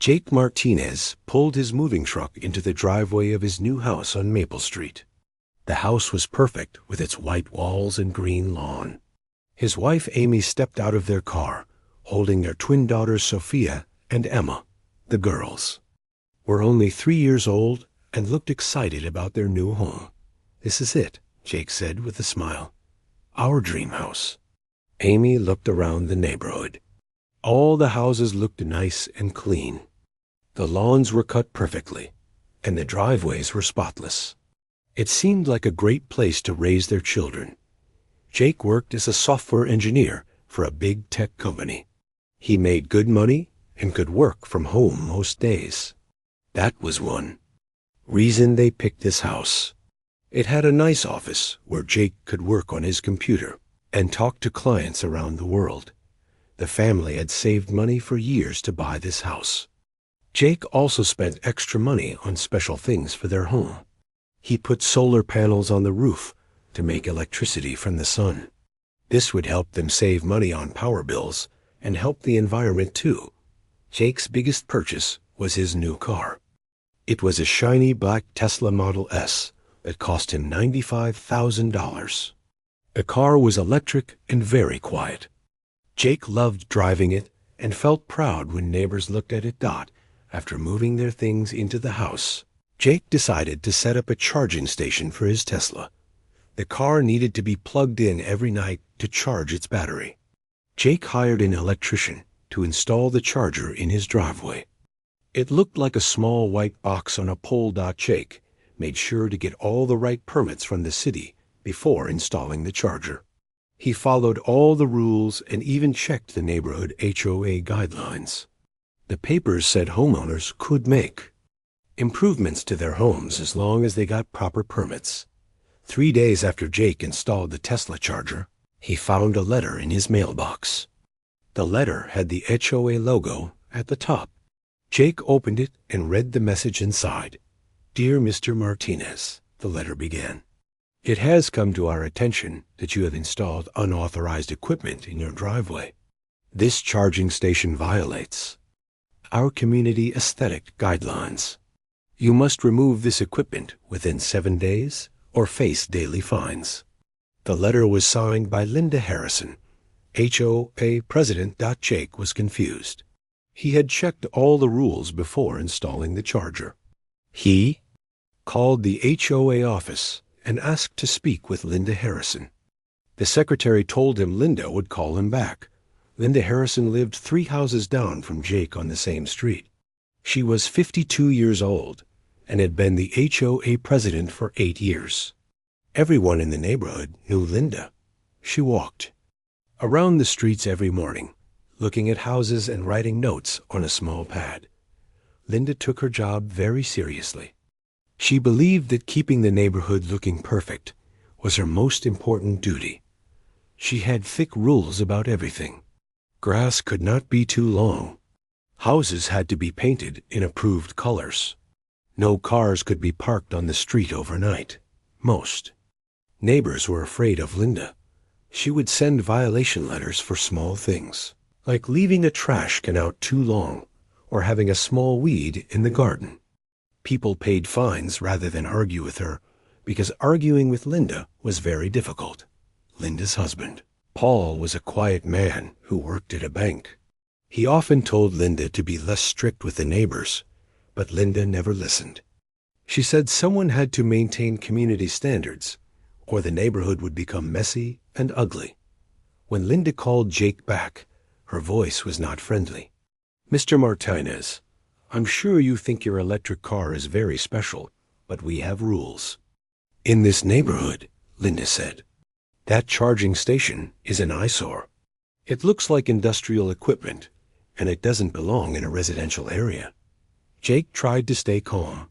Jake Martinez pulled his moving truck into the driveway of his new house on Maple Street. The house was perfect with its white walls and green lawn. His wife Amy stepped out of their car, holding their twin daughters Sophia and Emma. The girls were only 3 years old and looked excited about their new home. "This is it," Jake said with a smile. "Our dream house." Amy looked around the neighborhood. All the houses looked nice and clean. The lawns were cut perfectly, and the driveways were spotless. It seemed like a great place to raise their children. Jake worked as a software engineer for a big tech company. He made good money and could work from home most days. That was one reason they picked this house. It had a nice office where Jake could work on his computer and talk to clients around the world. The family had saved money for years to buy this house. Jake also spent extra money on special things for their home. He put solar panels on the roof to make electricity from the sun. This would help them save money on power bills and help the environment too. Jake's biggest purchase was his new car. It was a shiny black Tesla Model S that cost him $95,000. The car was electric and very quiet. Jake loved driving it and felt proud when neighbors looked at it. After moving their things into the house, Jake decided to set up a charging station for his Tesla. The car needed to be plugged in every night to charge its battery. Jake hired an electrician to install the charger in his driveway. It looked like a small white box on a pole. Jake made sure to get all the right permits from the city before installing the charger. He followed all the rules and even checked the neighborhood HOA guidelines. The papers said homeowners could make improvements to their homes as long as they got proper permits. 3 days after Jake installed the Tesla charger, he found a letter in his mailbox. The letter had the HOA logo at the top. Jake opened it and read the message inside. "Dear Mr. Martinez," the letter began. "It has come to our attention that you have installed unauthorized equipment in your driveway. This charging station violates our community aesthetic guidelines. You must remove this equipment within 7 days or face daily fines." The letter was signed by Linda Harrison, HOA president. Jake was confused. He had checked all the rules before installing the charger. He called the HOA office and asked to speak with Linda Harrison. The secretary told him Linda would call him back. Linda Harrison lived 3 houses down from Jake on the same street. She was 52 years old and had been the HOA president for 8 years. Everyone in the neighborhood knew Linda. She walked around the streets every morning, looking at houses and writing notes on a small pad. Linda took her job very seriously. She believed that keeping the neighborhood looking perfect was her most important duty. She had thick rules about everything. Grass could not be too long. Houses had to be painted in approved colors. No cars could be parked on the street overnight. Most neighbors were afraid of Linda. She would send violation letters for small things, like leaving a trash can out too long or having a small weed in the garden. People paid fines rather than argue with her because arguing with Linda was very difficult. Linda's husband, Paul, was a quiet man who worked at a bank. He often told Linda to be less strict with the neighbors, but Linda never listened. She said someone had to maintain community standards, or the neighborhood would become messy and ugly. When Linda called Jake back, her voice was not friendly. "Mr. Martinez, I'm sure you think your electric car is very special, but we have rules." "In this neighborhood," Linda said, "that charging station is an eyesore. It looks like industrial equipment, and it doesn't belong in a residential area." Jake tried to stay calm.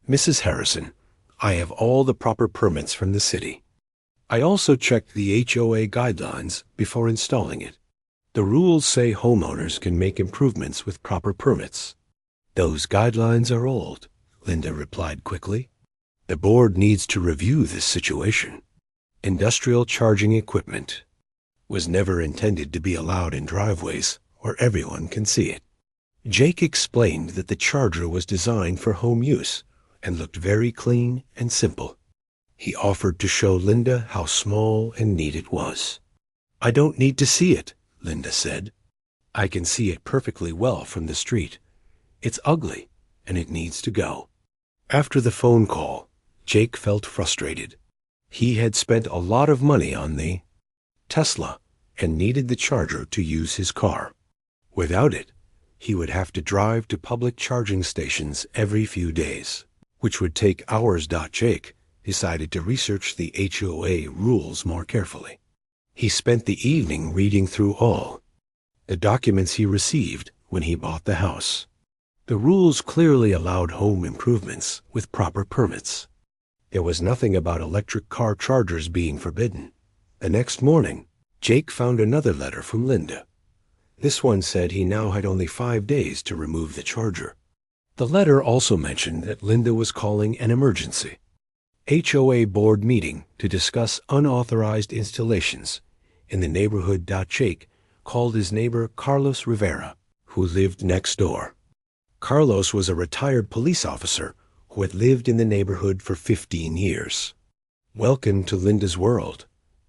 "Mrs. Harrison, I have all the proper permits from the city. I also checked the HOA guidelines before installing it. The rules say homeowners can make improvements with proper permits." "Those guidelines are old," Linda replied quickly. "The board needs to review this situation. Industrial charging equipment was never intended to be allowed in driveways where everyone can see it." Jake explained that the charger was designed for home use and looked very clean and simple. He offered to show Linda how small and neat it was. "I don't need to see it," Linda said. "I can see it perfectly well from the street. It's ugly, and it needs to go." After the phone call, Jake felt frustrated. He had spent a lot of money on the Tesla and needed the charger to use his car. Without it, he would have to drive to public charging stations every few days, which would take hours. Jake decided to research the HOA rules more carefully. He spent the evening reading through all the documents he received when he bought the house. The rules clearly allowed home improvements with proper permits. There was nothing about electric car chargers being forbidden. The next morning, Jake found another letter from Linda. This one said he now had only 5 days to remove the charger. The letter also mentioned that Linda was calling an emergency HOA board meeting to discuss unauthorized installations in the neighborhood. Jake called his neighbor Carlos Rivera, who lived next door. Carlos was a retired police officer who had lived in the neighborhood for 15 years. "Welcome to Linda's world,"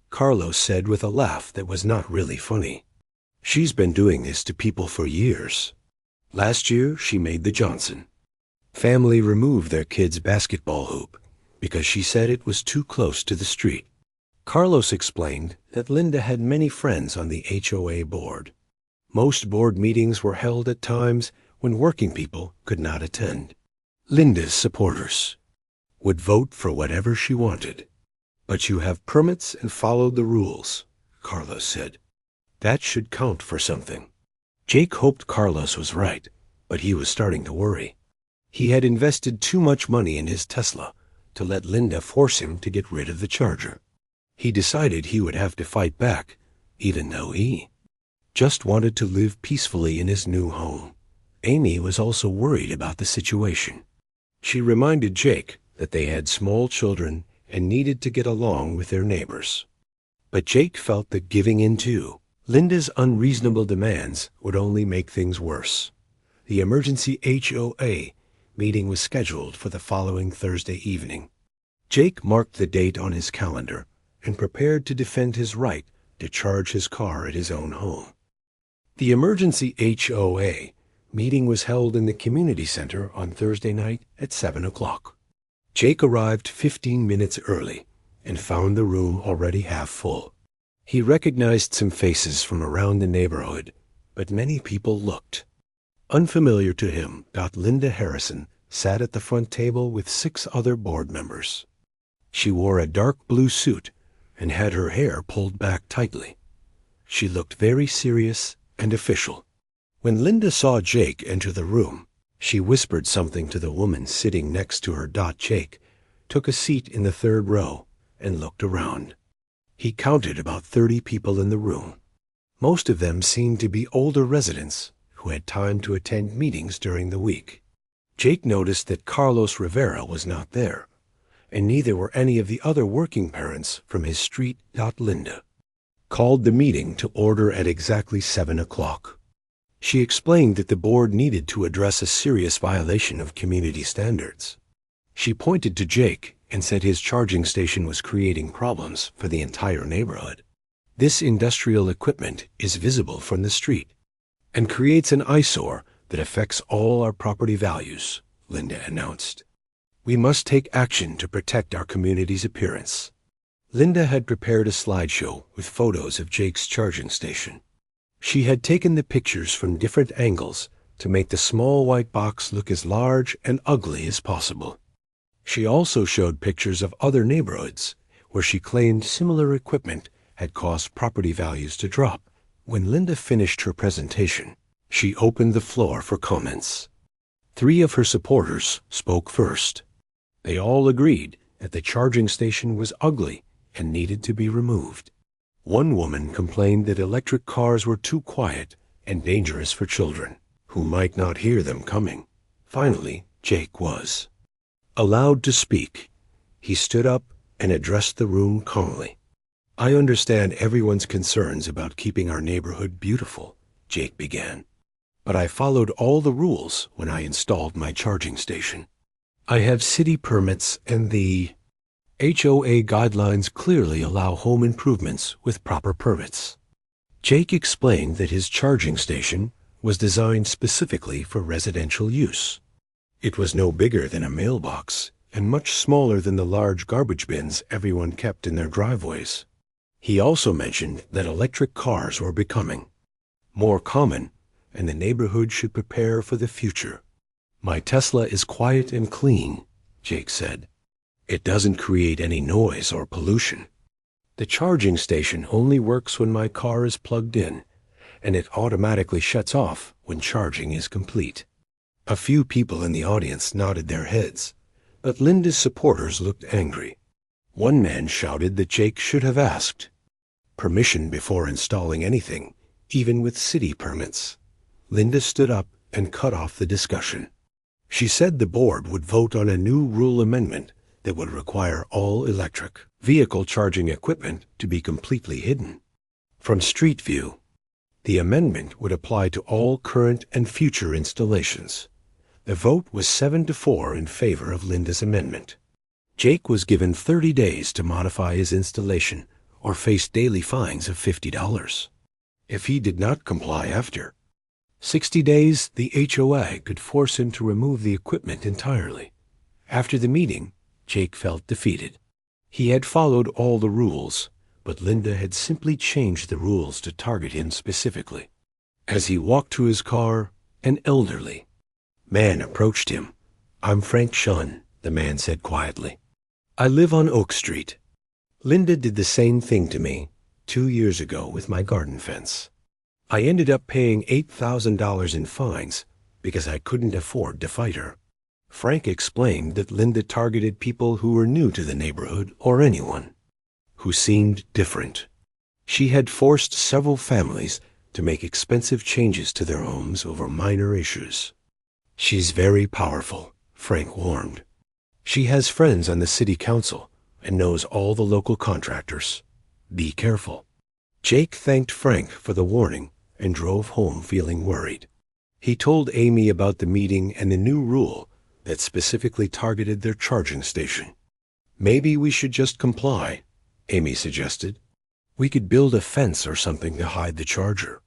Carlos said with a laugh that was not really funny. "She's been doing this to people for years. Last year, she made the Johnson family remove their kid's basketball hoop because she said it was too close to the street." Carlos explained that Linda had many friends on the HOA board. Most board meetings were held at times when working people could not attend. Linda's supporters would vote for whatever she wanted. "But you have permits and followed the rules," Carlos said. "That should count for something." Jake hoped Carlos was right, but he was starting to worry. He had invested too much money in his Tesla to let Linda force him to get rid of the charger. He decided he would have to fight back, even though he just wanted to live peacefully in his new home. Amy was also worried about the situation. She reminded Jake that they had small children and needed to get along with their neighbors. But Jake felt that giving in to Linda's unreasonable demands would only make things worse. The emergency HOA meeting was scheduled for the following Thursday evening. Jake marked the date on his calendar and prepared to defend his right to charge his car at his own home. The emergency HOA meeting was held in the community center on Thursday night at 7 o'clock. Jake arrived 15 minutes early and found the room already half full. He recognized some faces from around the neighborhood, but many people looked unfamiliar to him. Linda Harrison sat at the front table with 6 other board members. She wore a dark blue suit and had her hair pulled back tightly. She looked very serious and official. When Linda saw Jake enter the room, she whispered something to the woman sitting next to her. Jake took a seat in the 3rd row and looked around. He counted about 30 people in the room. Most of them seemed to be older residents who had time to attend meetings during the week. Jake noticed that Carlos Rivera was not there, and neither were any of the other working parents from his street. Linda called the meeting to order at exactly 7 o'clock. She explained that the board needed to address a serious violation of community standards. She pointed to Jake and said his charging station was creating problems for the entire neighborhood. "This industrial equipment is visible from the street and creates an eyesore that affects all our property values," Linda announced. "We must take action to protect our community's appearance." Linda had prepared a slideshow with photos of Jake's charging station. She had taken the pictures from different angles to make the small white box look as large and ugly as possible. She also showed pictures of other neighborhoods where she claimed similar equipment had caused property values to drop. When Linda finished her presentation, she opened the floor for comments. 3 of her supporters spoke first. They all agreed that the charging station was ugly and needed to be removed. One woman complained that electric cars were too quiet and dangerous for children, who might not hear them coming. Finally, Jake was allowed to speak. He stood up and addressed the room calmly. "I understand everyone's concerns about keeping our neighborhood beautiful," Jake began. but I followed all the rules when I installed my charging station. I have city permits, and the HOA guidelines clearly allow home improvements with proper permits. Jake explained that his charging station was designed specifically for residential use. It was no bigger than a mailbox and much smaller than the large garbage bins everyone kept in their driveways. He also mentioned that electric cars were becoming more common, and the neighborhood should prepare for the future. My Tesla is quiet and clean, Jake said. It doesn't create any noise or pollution. The charging station only works when my car is plugged in, and it automatically shuts off when charging is complete. A few people in the audience nodded their heads, but Linda's supporters looked angry. One man shouted that Jake should have asked permission before installing anything, even with city permits. Linda stood up and cut off the discussion. She said the board would vote on a new rule amendment that would require all electric vehicle charging equipment to be completely hidden from street view. The amendment would apply to all current and future installations. The vote was 7-4 in favor of Linda's amendment. Jake was given 30 days to modify his installation or face daily fines of $50. If he did not comply after 60 days, the HOA could force him to remove the equipment entirely. After the meeting, Jake felt defeated. He had followed all the rules, but Linda had simply changed the rules to target him specifically. As he walked to his car, an elderly man approached him. "I'm Frank Shunn," the man said quietly. "I live on Oak Street. Linda did the same thing to me 2 years ago with my garden fence. I ended up paying $8,000 in fines because I couldn't afford to fight her." Frank explained that Linda targeted people who were new to the neighborhood or anyone who seemed different. She had forced several families to make expensive changes to their homes over minor issues. "She's very powerful," Frank warned. "She has friends on the city council and knows all the local contractors. Be careful." Jake thanked Frank for the warning and drove home feeling worried. He told Amy about the meeting and the new rule that specifically targeted their charging station. "Maybe we should just comply," Amy suggested. "We could build a fence or something to hide the charger."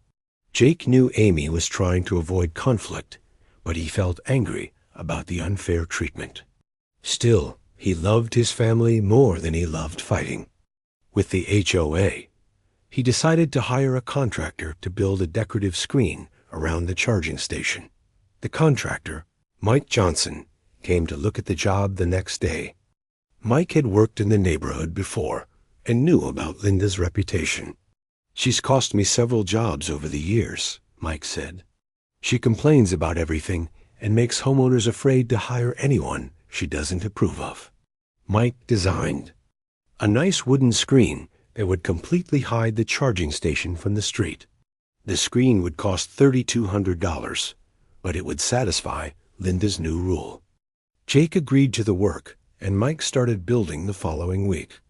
Jake knew Amy was trying to avoid conflict, but he felt angry about the unfair treatment. Still, he loved his family more than he loved fighting. With the HOA, he decided to hire a contractor to build a decorative screen around the charging station. The contractor, Mike Johnson, came to look at the job the next day. Mike had worked in the neighborhood before and knew about Linda's reputation. "She's cost me several jobs over the years," Mike said. "She complains about everything and makes homeowners afraid to hire anyone she doesn't approve of." Mike designed a nice wooden screen that would completely hide the charging station from the street. The screen would cost $3,200, but it would satisfy Linda's new rule. Jake agreed to the work, and Mike started building the following week.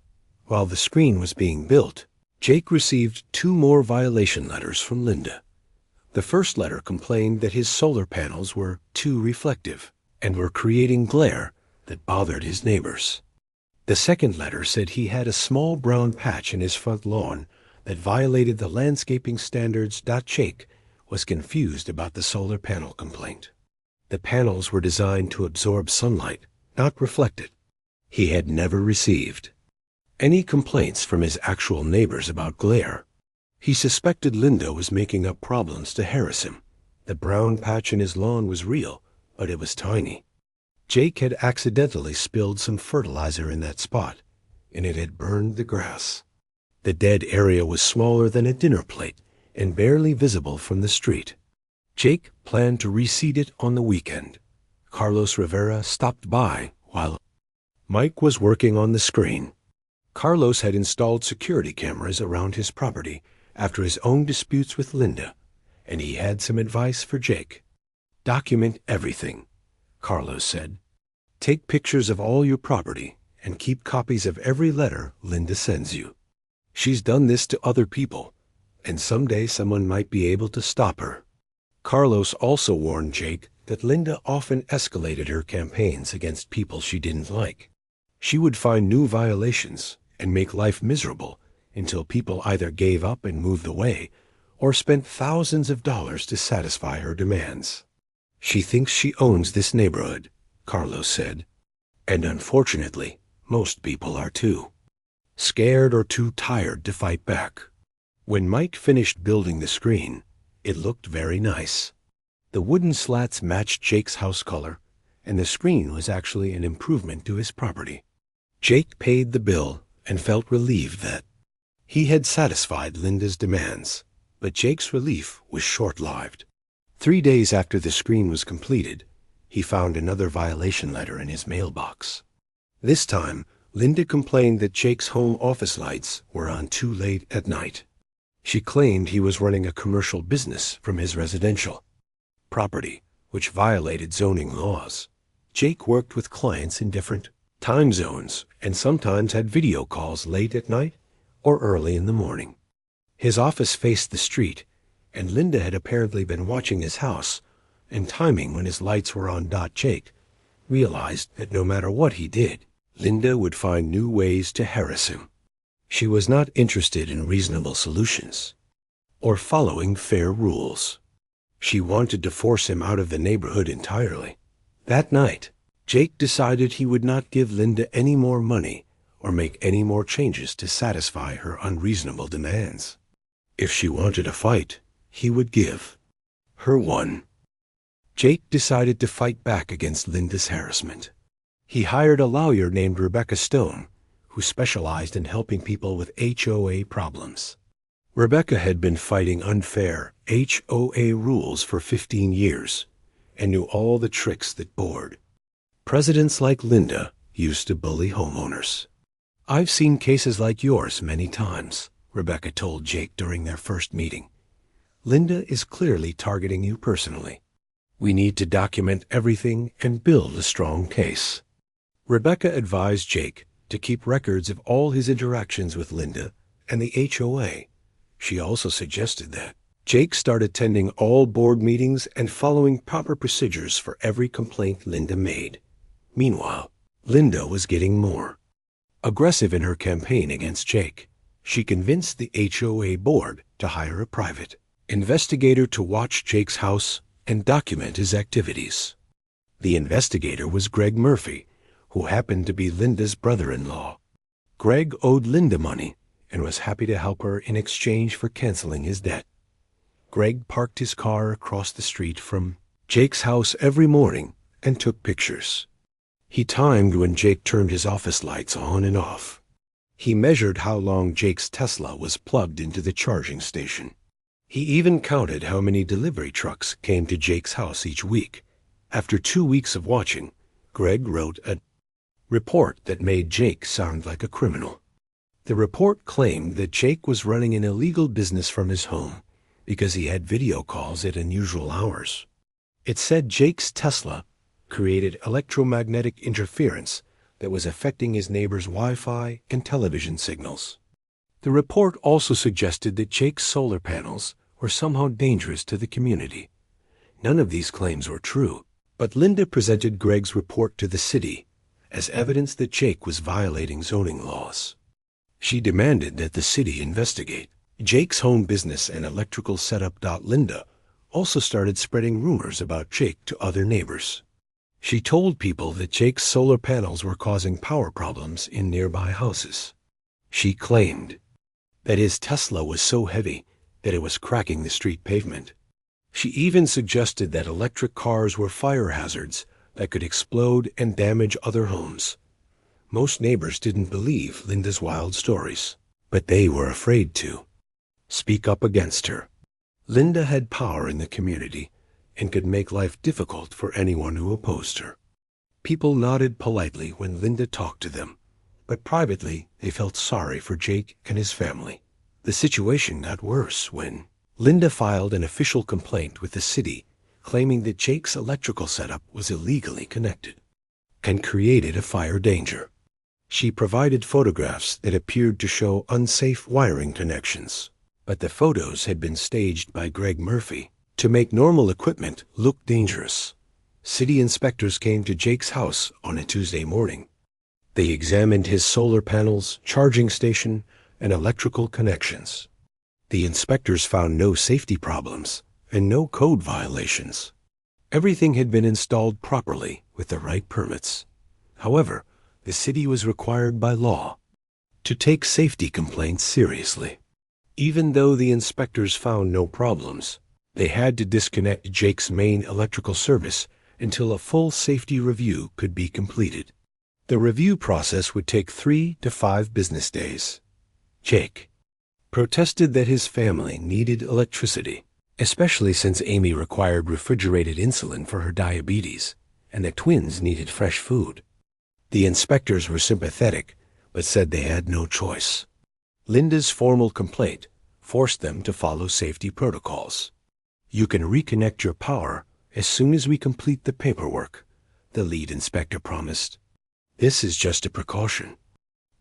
While the screen was being built, Jake received 2 more violation letters from Linda. The first letter complained that his solar panels were too reflective and were creating glare that bothered his neighbors. The second letter said he had a small brown patch in his front lawn that violated the landscaping standards. Jake was confused about the solar panel complaint. The panels were designed to absorb sunlight, not reflect it. He had never received any complaints from his actual neighbors about glare. He suspected Linda was making up problems to harass him. The brown patch in his lawn was real, but it was tiny. Jake had accidentally spilled some fertilizer in that spot, and it had burned the grass. The dead area was smaller than a dinner plate and barely visible from the street. Jake planned to reseed it on the weekend. Carlos Rivera stopped by while Mike was working on the screen. Carlos had installed security cameras around his property after his own disputes with Linda, and he had some advice for Jake. "Document everything," Carlos said. "Take pictures of all your property and keep copies of every letter Linda sends you. She's done this to other people, and someday someone might be able to stop her." Carlos also warned Jake that Linda often escalated her campaigns against people she didn't like. She would find new violations and make life miserable until people either gave up and moved away or spent thousands of dollars to satisfy her demands. "She thinks she owns this neighborhood," Carlos said. "And unfortunately, most people are too. Scared or too tired to fight back." When Mike finished building the screen, it looked very nice. The wooden slats matched Jake's house color, and the screen was actually an improvement to his property. Jake paid the bill and felt relieved that he had satisfied Linda's demands, but Jake's relief was short-lived. 3 days after the screen was completed, he found another violation letter in his mailbox. This time, Linda complained that Jake's home office lights were on too late at night. She claimed he was running a commercial business from his residential property, which violated zoning laws. Jake worked with clients in different time zones and sometimes had video calls late at night or early in the morning. His office faced the street, and Linda had apparently been watching his house and timing when his lights were on. Jake realized that no matter what he did, Linda would find new ways to harass him. She was not interested in reasonable solutions or following fair rules. She wanted to force him out of the neighborhood entirely. That night, Jake decided he would not give Linda any more money or make any more changes to satisfy her unreasonable demands. If she wanted a fight, he would give her one. Jake decided to fight back against Linda's harassment. He hired a lawyer named Rebecca Stone, who specialized in helping people with HOA problems. Rebecca had been fighting unfair HOA rules for 15 years and knew all the tricks that bored presidents like Linda used to bully homeowners. "I've seen cases like yours many times," Rebecca told Jake during their first meeting. "Linda is clearly targeting you personally. We need to document everything and build a strong case." Rebecca advised Jake to keep records of all his interactions with Linda and the HOA. She also suggested that Jake start attending all board meetings and following proper procedures for every complaint Linda made. Meanwhile, Linda was getting more aggressive in her campaign against Jake. She convinced the HOA board to hire a private investigator to watch Jake's house and document his activities. The investigator was Greg Murphy, who happened to be Linda's brother-in-law. Greg owed Linda money and was happy to help her in exchange for canceling his debt. Greg parked his car across the street from Jake's house every morning and took pictures. He timed when Jake turned his office lights on and off. He measured how long Jake's Tesla was plugged into the charging station. He even counted how many delivery trucks came to Jake's house each week. After 2 weeks of watching, Greg wrote a report that made Jake sound like a criminal. The report claimed that Jake was running an illegal business from his home because he had video calls at unusual hours. It said Jake's Tesla created electromagnetic interference that was affecting his neighbor's Wi-Fi and television signals. The report also suggested that Jake's solar panels were somehow dangerous to the community. None of these claims were true, but Linda presented Greg's report to the city as evidence that Jake was violating zoning laws. She demanded that the city investigate Jake's home business and electrical setup. Linda also started spreading rumors about Jake to other neighbors. She told people that Jake's solar panels were causing power problems in nearby houses. She claimed that his Tesla was so heavy that it was cracking the street pavement. She even suggested that electric cars were fire hazards that could explode and damage other homes. Most neighbors didn't believe Linda's wild stories, but they were afraid to speak up against her. Linda had power in the community and could make life difficult for anyone who opposed her. People nodded politely when Linda talked to them, but privately they felt sorry for Jake and his family. The situation got worse when Linda filed an official complaint with the city claiming that Jake's electrical setup was illegally connected and created a fire danger. She provided photographs that appeared to show unsafe wiring connections, but the photos had been staged by Greg Murphy to make normal equipment look dangerous. City inspectors came to Jake's house on a Tuesday morning. They examined his solar panels, charging station, and electrical connections. The inspectors found no safety problems and no code violations. Everything had been installed properly with the right permits. However, the city was required by law to take safety complaints seriously. Even though the inspectors found no problems, they had to disconnect Jake's main electrical service until a full safety review could be completed. The review process would take 3 to 5 business days. Jake protested that his family needed electricity, especially since Amy required refrigerated insulin for her diabetes, and the twins needed fresh food. The inspectors were sympathetic, but said they had no choice. Linda's formal complaint forced them to follow safety protocols. "You can reconnect your power as soon as we complete the paperwork," the lead inspector promised. "This is just a precaution.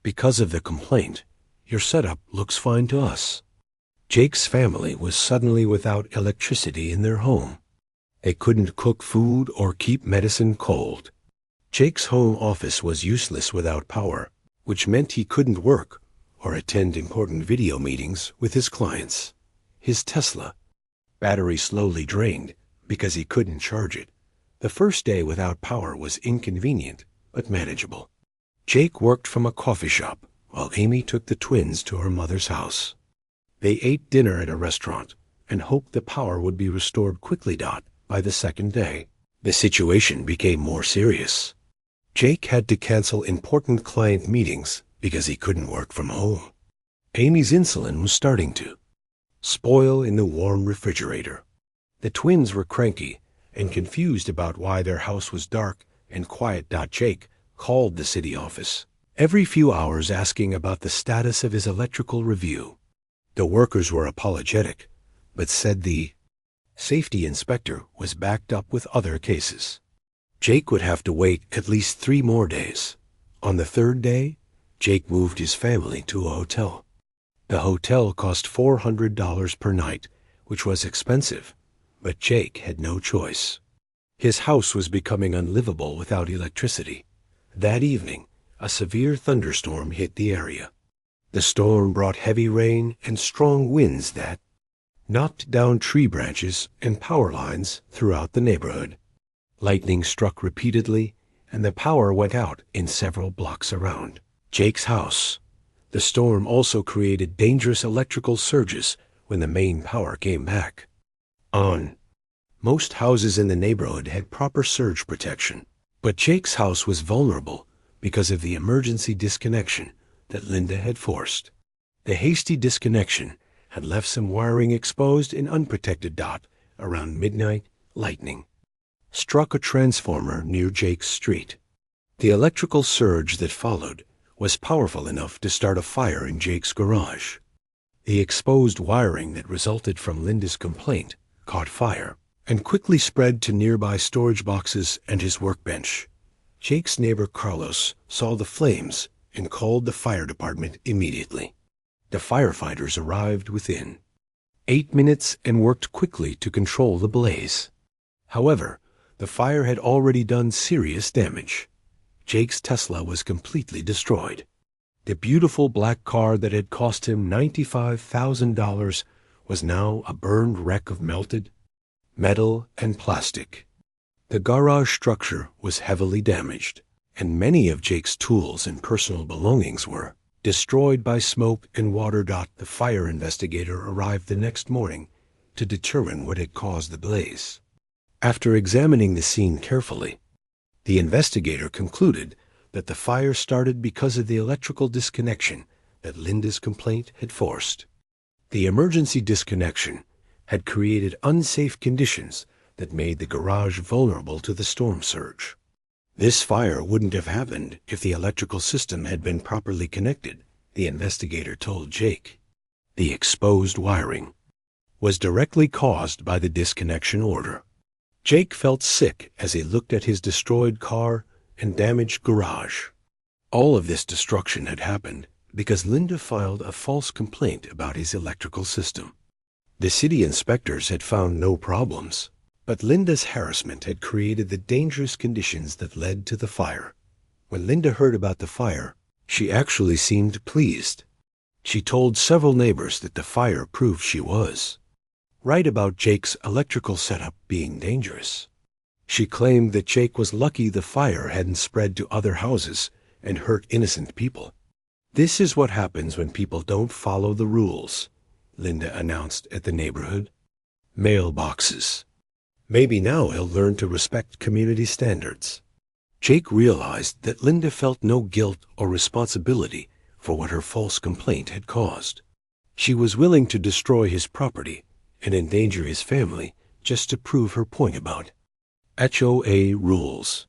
Because of the complaint, your setup looks fine to us." Jake's family was suddenly without electricity in their home. They couldn't cook food or keep medicine cold. Jake's home office was useless without power, which meant he couldn't work or attend important video meetings with his clients. His Tesla battery slowly drained because he couldn't charge it. The first day without power was inconvenient but manageable. Jake worked from a coffee shop while Amy took the twins to her mother's house. They ate dinner at a restaurant and hoped the power would be restored quickly. By the second day, the situation became more serious. Jake had to cancel important client meetings because he couldn't work from home. Amy's insulin was starting to spoil in the warm refrigerator. The twins were cranky and confused about why their house was dark and quiet. Jake called the city office every few hours asking about the status of his electrical review. The workers were apologetic, but said the safety inspector was backed up with other cases. Jake would have to wait at least 3 more days. On the third day, Jake moved his family to a hotel. The hotel cost $400 per night, which was expensive, but Jake had no choice. His house was becoming unlivable without electricity. That evening, a severe thunderstorm hit the area. The storm brought heavy rain and strong winds that knocked down tree branches and power lines throughout the neighborhood. Lightning struck repeatedly, and the power went out in several blocks around Jake's house. The storm also created dangerous electrical surges when the main power came back on. Most houses in the neighborhood had proper surge protection, but Jake's house was vulnerable because of the emergency disconnection that Linda had forced. The hasty disconnection had left some wiring exposed and unprotected. Around midnight, lightning struck a transformer near Jake's street. The electrical surge that followed was powerful enough to start a fire in Jake's garage. The exposed wiring that resulted from Linda's complaint caught fire and quickly spread to nearby storage boxes and his workbench. Jake's neighbor Carlos saw the flames and called the fire department immediately. The firefighters arrived within 8 minutes and worked quickly to control the blaze. However, the fire had already done serious damage. Jake's Tesla was completely destroyed. The beautiful black car that had cost him $95,000 was now a burned wreck of melted metal and plastic. The garage structure was heavily damaged, and many of Jake's tools and personal belongings were destroyed by smoke and water. The fire investigator arrived the next morning to determine what had caused the blaze. After examining the scene carefully, the investigator concluded that the fire started because of the electrical disconnection that Linda's complaint had forced. The emergency disconnection had created unsafe conditions that made the garage vulnerable to the storm surge. This fire wouldn't have happened if the electrical system had been properly connected, the investigator told Jake. The exposed wiring was directly caused by the disconnection order. Jake felt sick as he looked at his destroyed car and damaged garage. All of this destruction had happened because Linda filed a false complaint about his electrical system. The city inspectors had found no problems, but Linda's harassment had created the dangerous conditions that led to the fire. When Linda heard about the fire, she actually seemed pleased. She told several neighbors that the fire proved she was right about Jake's electrical setup being dangerous. She claimed that Jake was lucky the fire hadn't spread to other houses and hurt innocent people. "This is what happens when people don't follow the rules," Linda announced at the neighborhood. Mailboxes. Maybe now he'll learn to respect community standards. Jake realized that Linda felt no guilt or responsibility for what her false complaint had caused. She was willing to destroy his property and endanger his family just to prove her point about HOA rules.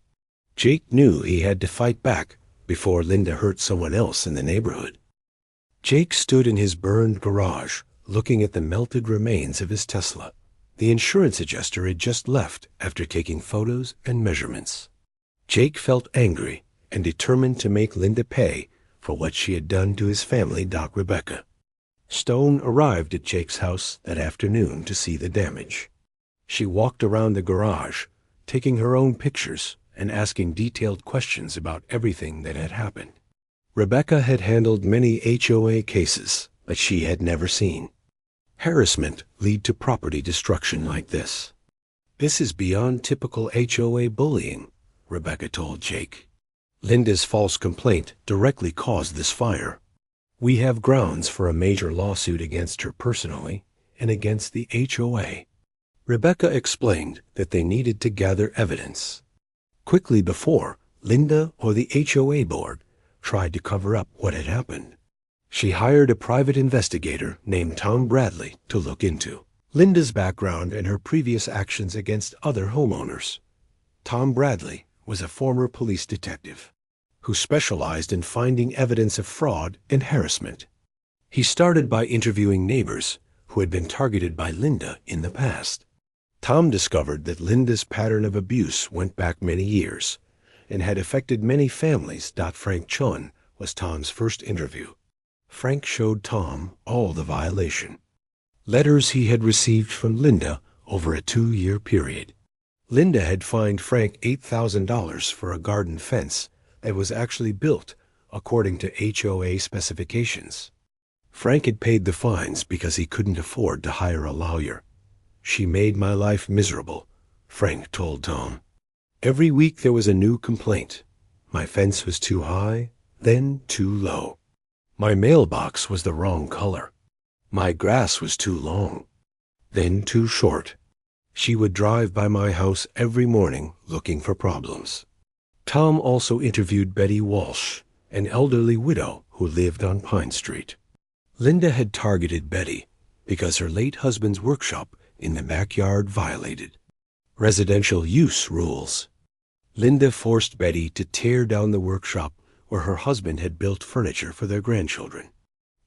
Jake knew he had to fight back before Linda hurt someone else in the neighborhood. Jake stood in his burned garage, looking at the melted remains of his Tesla. The insurance adjuster had just left after taking photos and measurements. Jake felt angry and determined to make Linda pay for what she had done to his family, Rebecca. Stone arrived at Jake's house that afternoon to see the damage. She walked around the garage, taking her own pictures and asking detailed questions about everything that had happened. Rebecca had handled many HOA cases, but she had never seen harassment lead to property destruction like this. "This is beyond typical HOA bullying," Rebecca told Jake. "Linda's false complaint directly caused this fire. We have grounds for a major lawsuit against her personally and against the HOA." Rebecca explained that they needed to gather evidence. Quickly before, Linda or the HOA board tried to cover up what had happened. She hired a private investigator named Tom Bradley to look into Linda's background and her previous actions against other homeowners. Tom Bradley was a former police detective who specialized in finding evidence of fraud and harassment. He started by interviewing neighbors who had been targeted by Linda in the past. Tom discovered that Linda's pattern of abuse went back many years and had affected many families. Frank Chun was Tom's first interview. Frank showed Tom all the violation letters he had received from Linda over a 2-year period. Linda had fined Frank $8,000 for a garden fence that was actually built according to HOA specifications. Frank had paid the fines because he couldn't afford to hire a lawyer. "She made my life miserable," Frank told Tom. "Every week there was a new complaint. My fence was too high, then too low. My mailbox was the wrong color. My grass was too long, then too short. She would drive by my house every morning looking for problems." Tom also interviewed Betty Walsh, an elderly widow who lived on Pine Street. Linda had targeted Betty because her late husband's workshop in the backyard violated residential use rules. Linda forced Betty to tear down the workshop where her husband had built furniture for their grandchildren.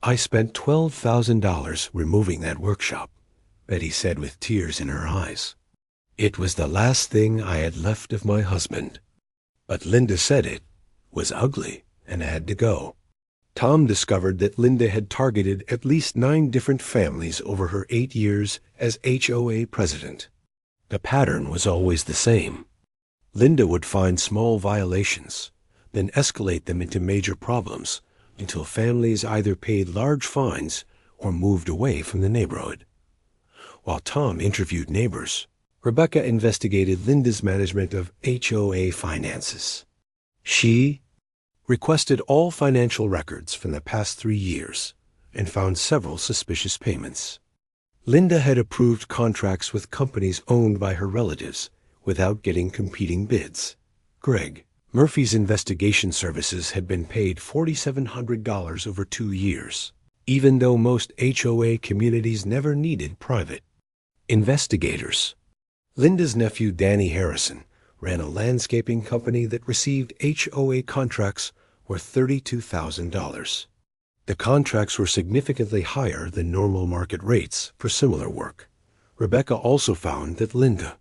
"I spent $12,000 removing that workshop," Betty said with tears in her eyes. "It was the last thing I had left of my husband." But Linda said it was ugly and had to go. Tom discovered that Linda had targeted at least 9 different families over her 8 years as HOA president. The pattern was always the same. Linda would find small violations, then escalate them into major problems until families either paid large fines or moved away from the neighborhood. While Tom interviewed neighbors, Rebecca investigated Linda's management of HOA finances. She requested all financial records from the past 3 years and found several suspicious payments. Linda had approved contracts with companies owned by her relatives without getting competing bids. Greg Murphy's investigation services had been paid $4,700 over 2 years, even though most HOA communities never needed private investigators. Linda's nephew Danny Harrison ran a landscaping company that received HOA contracts worth $32,000. The contracts were significantly higher than normal market rates for similar work. Rebecca also found that Linda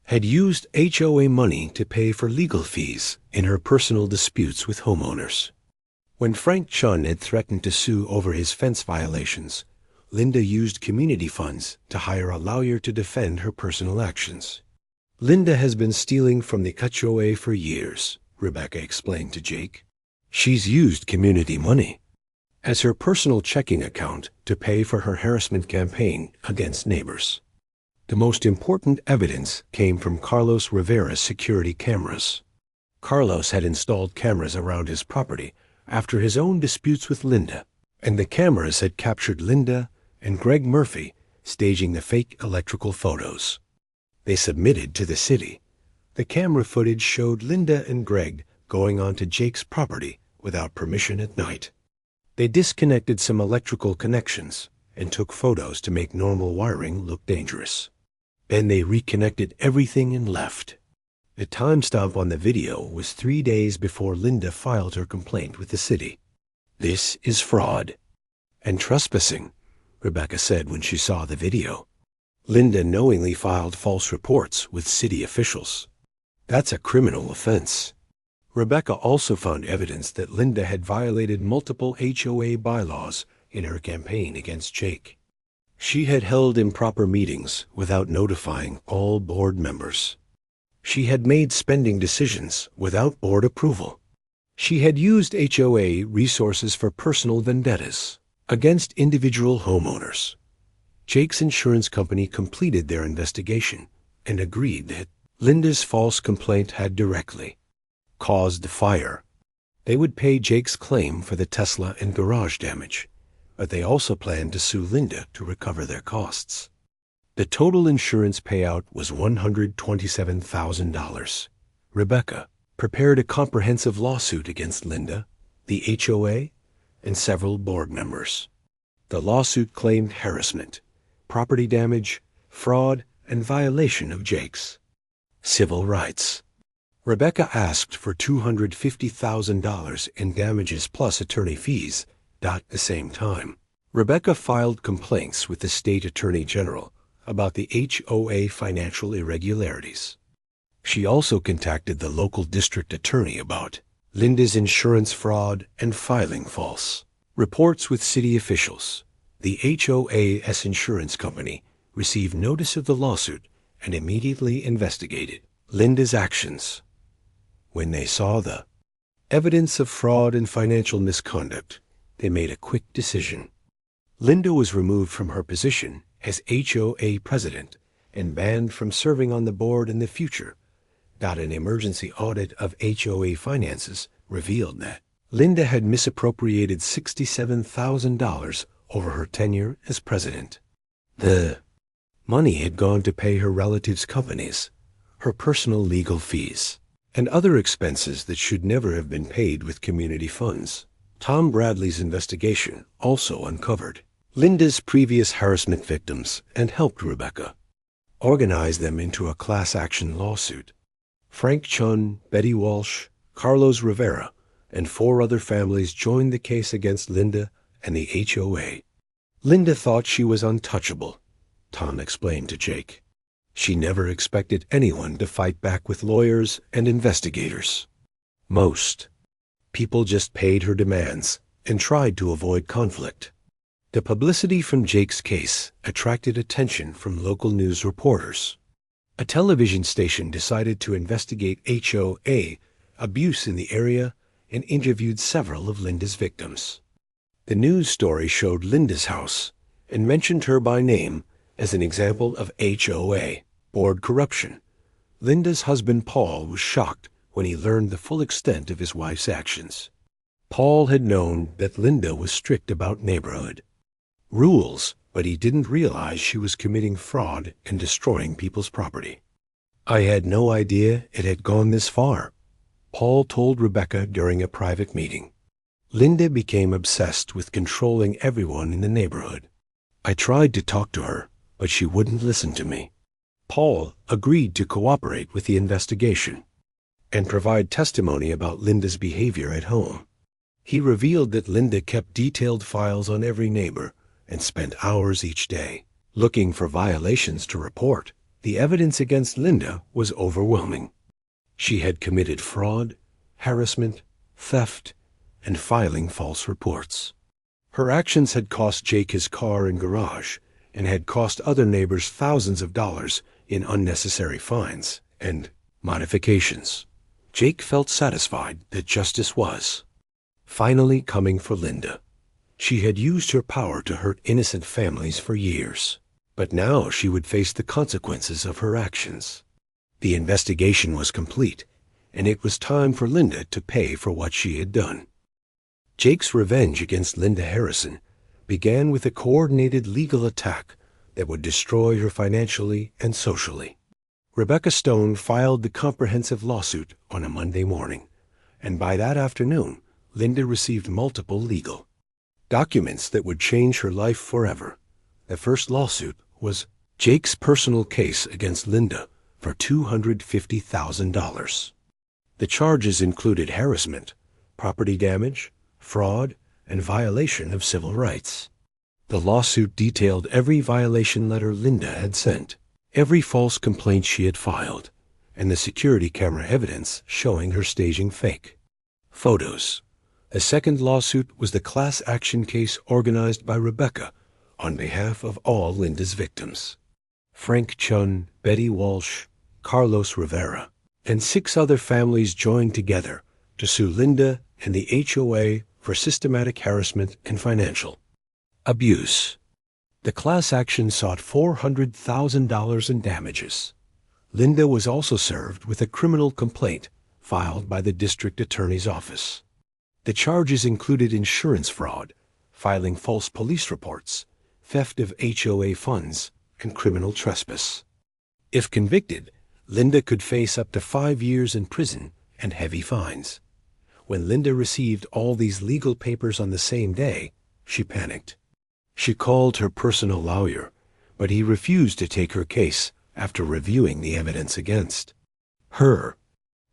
had used HOA money to pay for legal fees in her personal disputes with homeowners. When Frank Chun had threatened to sue over his fence violations, Linda used community funds to hire a lawyer to defend her personal actions. Linda has been stealing from the HOA for years, Rebecca explained to Jake. She's used community money as her personal checking account to pay for her harassment campaign against neighbors. The most important evidence came from Carlos Rivera's security cameras. Carlos had installed cameras around his property after his own disputes with Linda, and the cameras had captured Linda and Greg Murphy staging the fake electrical photos. They submitted to the city. The camera footage showed Linda and Greg going onto Jake's property without permission at night. They disconnected some electrical connections and took photos to make normal wiring look dangerous. Then they reconnected everything and left. The timestamp on the video was 3 days before Linda filed her complaint with the city. "This is fraud and trespassing," Rebecca said when she saw the video. Linda knowingly filed false reports with city officials. That's a criminal offense. Rebecca also found evidence that Linda had violated multiple HOA bylaws in her campaign against Jake. She had held improper meetings without notifying all board members. She had made spending decisions without board approval. She had used HOA resources for personal vendettas against individual homeowners. Jake's insurance company completed their investigation and agreed that Linda's false complaint had directly caused the fire. They would pay Jake's claim for the Tesla and garage damage, but they also planned to sue Linda to recover their costs. The total insurance payout was $127,000. Rebecca prepared a comprehensive lawsuit against Linda, the HOA, and several board members. The lawsuit claimed harassment, property damage, fraud, and violation of Jake's civil rights. Rebecca asked for $250,000 in damages plus attorney fees. At the same time, Rebecca filed complaints with the state attorney general about the HOA financial irregularities. She also contacted the local district attorney about Linda's insurance fraud and filing false reports with city officials. The HOA's insurance company received notice of the lawsuit and immediately investigated Linda's actions. When they saw the evidence of fraud and financial misconduct, they made a quick decision. Linda was removed from her position as HOA president and banned from serving on the board in the future. An emergency audit of HOA finances revealed that Linda had misappropriated $67,000 over her tenure as president. The money had gone to pay her relatives' companies, her personal legal fees, and other expenses that should never have been paid with community funds. Tom Bradley's investigation also uncovered Linda's previous harassment victims and helped Rebecca organize them into a class action lawsuit. Frank Chun, Betty Walsh, Carlos Rivera, and 4 other families joined the case against Linda and the HOA. Linda thought she was untouchable, Tom explained to Jake. She never expected anyone to fight back with lawyers and investigators. Most people just paid her demands and tried to avoid conflict. The publicity from Jake's case attracted attention from local news reporters. A television station decided to investigate HOA abuse in the area and interviewed several of Linda's victims. The news story showed Linda's house and mentioned her by name as an example of HOA board corruption. Linda's husband Paul was shocked when he learned the full extent of his wife's actions. Paul had known that Linda was strict about neighborhood rules, but he didn't realize she was committing fraud and destroying people's property. "I had no idea it had gone this far," Paul told Rebecca during a private meeting. "Linda became obsessed with controlling everyone in the neighborhood. I tried to talk to her, but she wouldn't listen to me." Paul agreed to cooperate with the investigation and provide testimony about Linda's behavior at home. He revealed that Linda kept detailed files on every neighbor and spent hours each day looking for violations to report. The evidence against Linda was overwhelming. She had committed fraud, harassment, theft, and filing false reports. Her actions had cost Jake his car and garage, and had cost other neighbors thousands of dollars in unnecessary fines and modifications. Jake felt satisfied that justice was finally coming for Linda. She had used her power to hurt innocent families for years, but now she would face the consequences of her actions. The investigation was complete, and it was time for Linda to pay for what she had done. Jake's revenge against Linda Harrison began with a coordinated legal attack that would destroy her financially and socially. Rebecca Stone filed the comprehensive lawsuit on a Monday morning, and by that afternoon, Linda received multiple legal documents that would change her life forever. The first lawsuit was Jake's personal case against Linda for $250,000. The charges included harassment, property damage, fraud, and violation of civil rights. The lawsuit detailed every violation letter Linda had sent, every false complaint she had filed, and the security camera evidence showing her staging fake photos. A second lawsuit was the class action case organized by Rebecca on behalf of all Linda's victims. Frank Chun, Betty Walsh, Carlos Rivera, and 6 other families joined together to sue Linda and the HOA for systematic harassment and financial abuse. The class action sought $400,000 in damages. Linda was also served with a criminal complaint filed by the district attorney's office. The charges included insurance fraud, filing false police reports, theft of HOA funds, and criminal trespass. If convicted, Linda could face up to 5 years in prison and heavy fines. When Linda received all these legal papers on the same day, she panicked. She called her personal lawyer, but he refused to take her case after reviewing the evidence against her.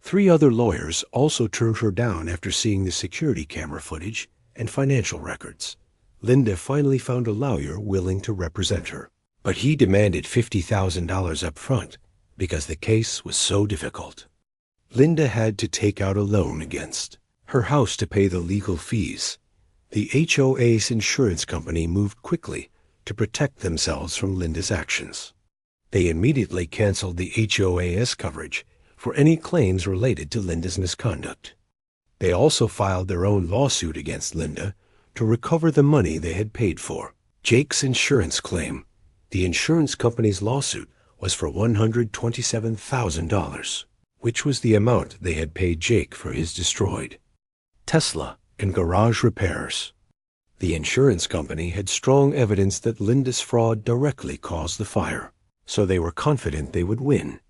3 other lawyers also turned her down after seeing the security camera footage and financial records. Linda finally found a lawyer willing to represent her, but he demanded $50,000 up front because the case was so difficult. Linda had to take out a loan against her house to pay the legal fees. The HOA's insurance company moved quickly to protect themselves from Linda's actions. They immediately canceled the HOA's coverage for any claims related to Linda's misconduct. They also filed their own lawsuit against Linda to recover the money they had paid for. Jake's insurance claim. The insurance company's lawsuit was for $127,000, which was the amount they had paid Jake for his destroyed Tesla and garage repairs. The insurance company had strong evidence that Linda's fraud directly caused the fire, so they were confident they would win.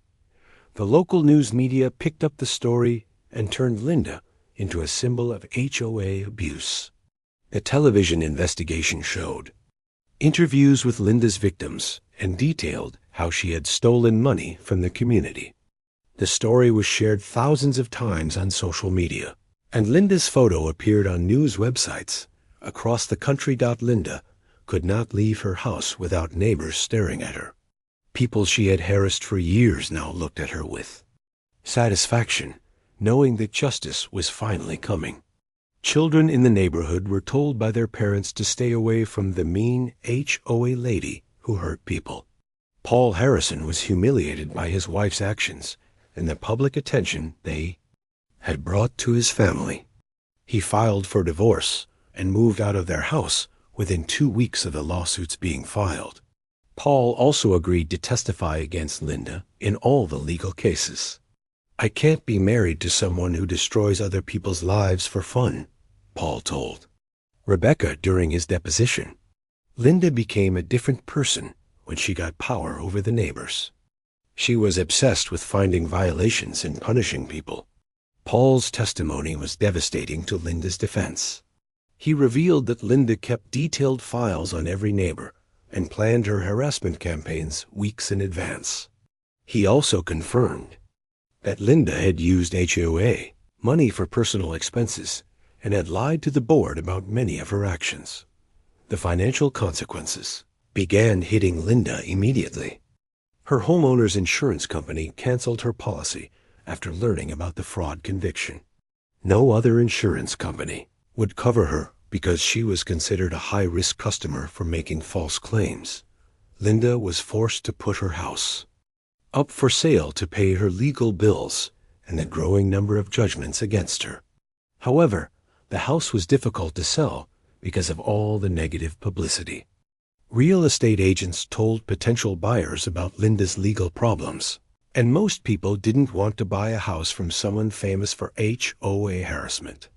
The local news media picked up the story and turned Linda into a symbol of HOA abuse. The television investigation showed interviews with Linda's victims and detailed how she had stolen money from the community. The story was shared thousands of times on social media, and Linda's photo appeared on news websites across the country. Linda could not leave her house without neighbors staring at her. People she had harassed for years now looked at her with satisfaction, knowing that justice was finally coming. Children in the neighborhood were told by their parents to stay away from the mean HOA lady who hurt people. Paul Harrison was humiliated by his wife's actions and the public attention they had brought to his family. He filed for divorce and moved out of their house within 2 weeks of the lawsuits being filed. Paul also agreed to testify against Linda in all the legal cases. "I can't be married to someone who destroys other people's lives for fun," Paul told Rebecca during his deposition. Linda became a different person when she got power over the neighbors. She was obsessed with finding violations and punishing people. Paul's testimony was devastating to Linda's defense. He revealed that Linda kept detailed files on every neighbor and planned her harassment campaigns weeks in advance. He also confirmed that Linda had used HOA money for personal expenses and had lied to the board about many of her actions. The financial consequences began hitting Linda immediately. Her homeowner's insurance company canceled her policy after learning about the fraud conviction. No other insurance company would cover her Because she was considered a high-risk customer for making false claims, Linda was forced to put her house up for sale to pay her legal bills and the growing number of judgments against her. However, the house was difficult to sell because of all the negative publicity. Real estate agents told potential buyers about Linda's legal problems, and most people didn't want to buy a house from someone famous for HOA harassment.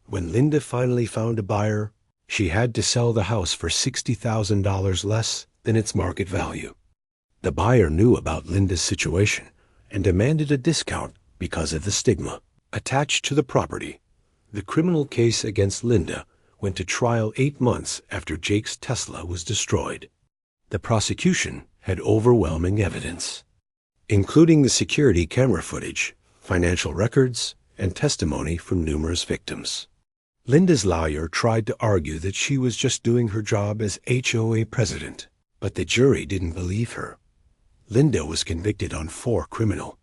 When Linda finally found a buyer, she had to sell the house for $60,000 less than its market value. The buyer knew about Linda's situation and demanded a discount because of the stigma attached to the property. The criminal case against Linda went to trial 8 months after Jake's Tesla was destroyed. The prosecution had overwhelming evidence, including the security camera footage, financial records, and testimony from numerous victims. Linda's lawyer tried to argue that she was just doing her job as HOA president, but the jury didn't believe her. Linda was convicted on 4 criminal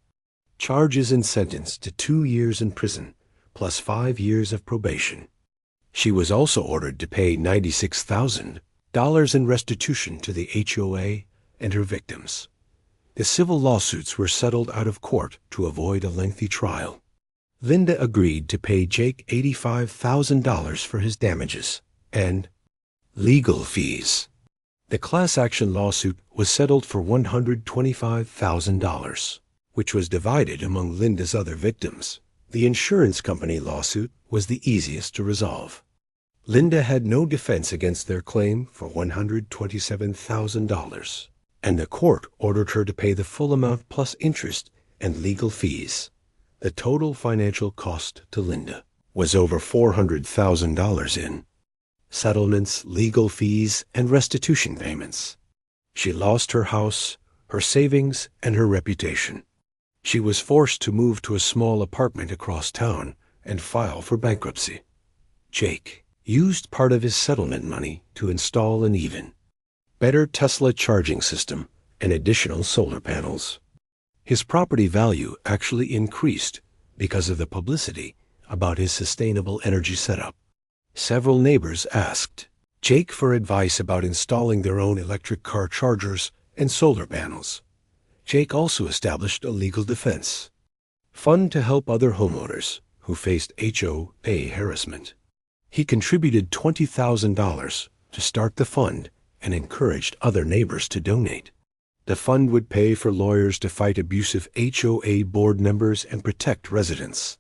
charges and sentenced to 2 years in prison, plus 5 years of probation. She was also ordered to pay $96,000 in restitution to the HOA and her victims. The civil lawsuits were settled out of court to avoid a lengthy trial. Linda agreed to pay Jake $85,000 for his damages and legal fees. The class action lawsuit was settled for $125,000, which was divided among Linda's other victims. The insurance company lawsuit was the easiest to resolve. Linda had no defense against their claim for $127,000, and the court ordered her to pay the full amount plus interest and legal fees. The total financial cost to Linda was over $400,000 in settlements, legal fees, and restitution payments. She lost her house, her savings, and her reputation. She was forced to move to a small apartment across town and file for bankruptcy. Jake used part of his settlement money to install an even better Tesla charging system and additional solar panels. His property value actually increased because of the publicity about his sustainable energy setup. Several neighbors asked Jake for advice about installing their own electric car chargers and solar panels. Jake also established a legal defense fund to help other homeowners who faced HOA harassment. He contributed $20,000 to start the fund and encouraged other neighbors to donate. The fund would pay for lawyers to fight abusive HOA board members and protect residents.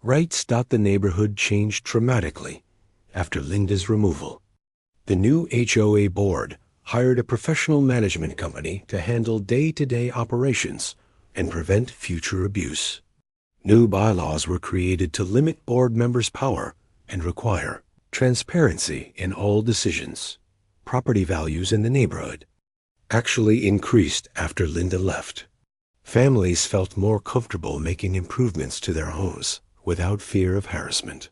Rights. The neighborhood changed dramatically after Linda's removal. The new HOA board hired a professional management company to handle day-to-day operations and prevent future abuse. New bylaws were created to limit board members' power and require transparency in all decisions. Property values in the neighborhood actually increased after Linda left. Families felt more comfortable making improvements to their homes without fear of harassment.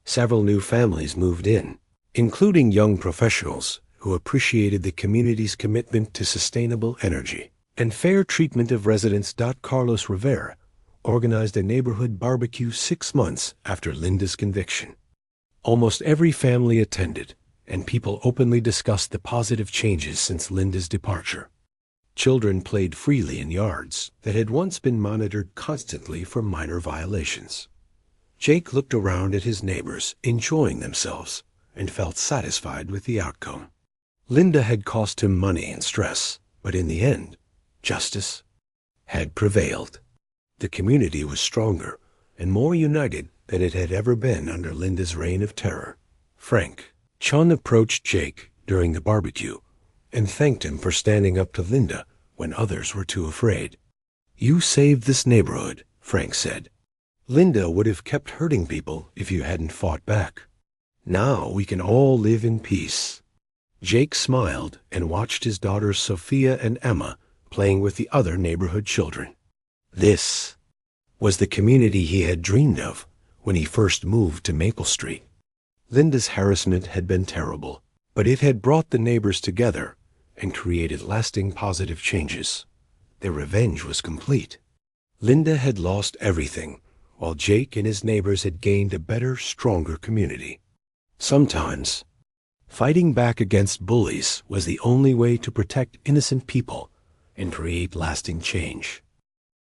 Several new families moved in, including young professionals who appreciated the community's commitment to sustainable energy and fair treatment of residents. Carlos Rivera organized a neighborhood barbecue 6 months after Linda's conviction. Almost every family attended, and people openly discussed the positive changes since Linda's departure. Children played freely in yards that had once been monitored constantly for minor violations. Jake looked around at his neighbors enjoying themselves and felt satisfied with the outcome. Linda had cost him money and stress, but in the end, justice had prevailed. The community was stronger and more united than it had ever been under Linda's reign of terror. Frank Chun approached Jake during the barbecue and thanked him for standing up to Linda when others were too afraid. "You saved this neighborhood," Frank said. "Linda would have kept hurting people if you hadn't fought back. Now we can all live in peace." Jake smiled and watched his daughters Sophia and Emma playing with the other neighborhood children. This was the community he had dreamed of when he first moved to Maple Street. Linda's harassment had been terrible, but it had brought the neighbors together and created lasting positive changes. Their revenge was complete. Linda had lost everything, while Jake and his neighbors had gained a better, stronger community. Sometimes, fighting back against bullies was the only way to protect innocent people and create lasting change.